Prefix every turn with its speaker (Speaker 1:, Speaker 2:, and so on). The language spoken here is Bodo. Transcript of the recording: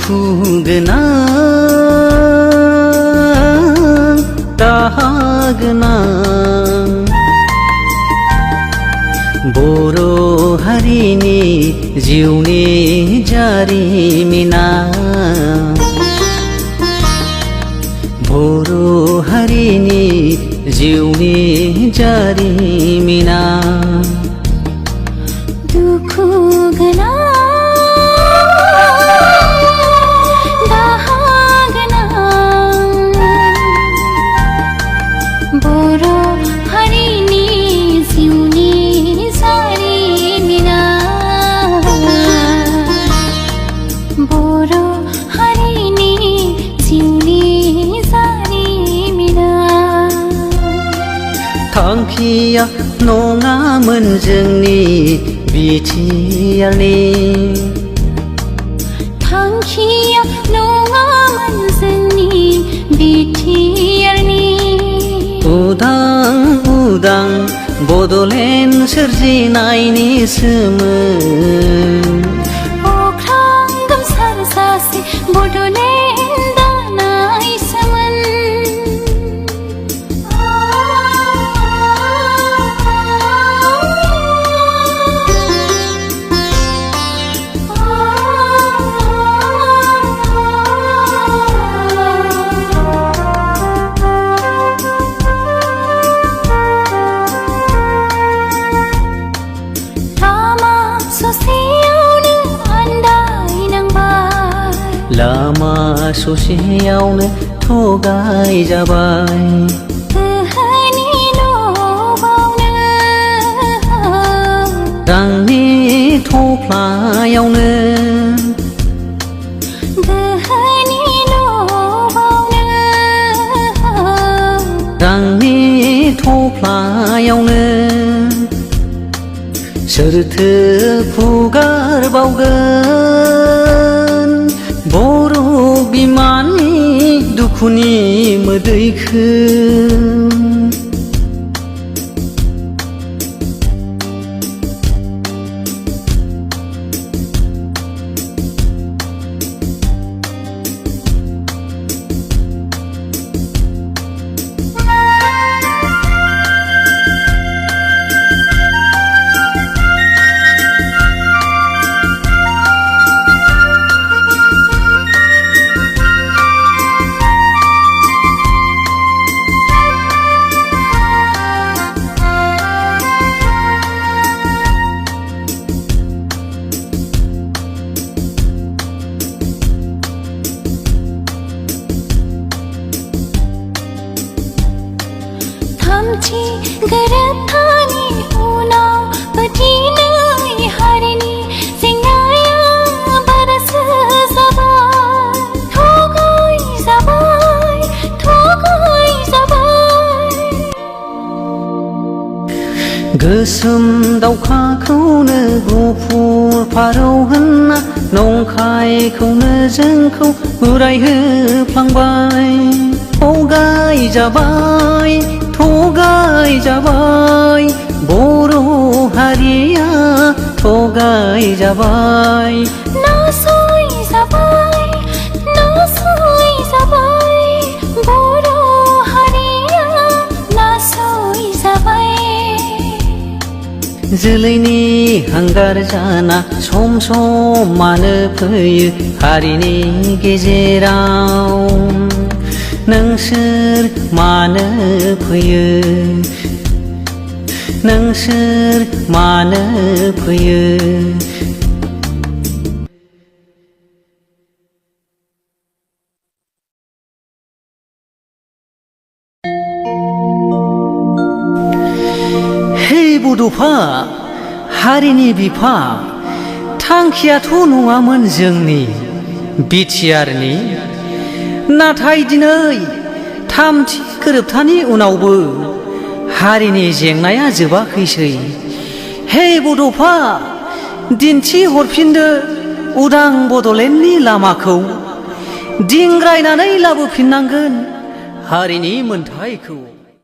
Speaker 1: दुखु गोनां दाहा गोनां बर' हारिनि जिउनि जारिमिना बर' हारिनि जिउनि जारिमिना
Speaker 2: दुखु गोनां दाहा गोनां बर' हारिनि जिउनि जारिमिना बर' हारिनि जिउनि जारिमिना
Speaker 1: थांखिया नङामोन जोंनि बिटिआरनि
Speaker 2: थांखिया नङामोन जोंनि बिटिआरनि
Speaker 1: उदां उदां बड'लेण्ड सोरजिनायनिसोमोन
Speaker 2: अख्रां गोमसार सासे बड'लेण्ड दानायसोमोन
Speaker 1: लामा ससेयावनो थगाय जाबाय
Speaker 2: गोहोनि लबावनो
Speaker 1: रांनि थफ्लायावनो
Speaker 2: गोहोनि लबावनो
Speaker 1: रांनि थफ्लायावनो सोरथो फुगारबावगोन बर' बिमानि दुखुनि मोदैखौ
Speaker 2: थामथि गोरोबथानि उनाव बोथिनै हारिनि जेंनाया बारासो जाबाय थगाय जाबाय
Speaker 1: गोसोम दावखाखौनो गुफुर फारौ होनना नंखायखौनो जोंखौ उरायहोफ्लांबाय थगाय जाबाय बर' हारिया थगाय जाबाय
Speaker 2: नासय जाबाय बर' हारिया नासय जाबाय
Speaker 1: जोलैनि हांगार जाना सम मानो फैयो हारिनि गेजेराव नोंसोर मानो फैयो हे बड'फा हारिनि बिफा थांखियाथ' नङामोन जोंनि बिटिआरनि नाथाय दिनै थामथि गोरोबथानि उनावबो हारिनि जेंनाया जोबाखैसै हे बड'फा दिन्थि हरफिनदो उदां बड'लेण्डनि लामाखौ दिंग्रायनानै लाबोफिननांगोन हारिनि मोनथायखौ।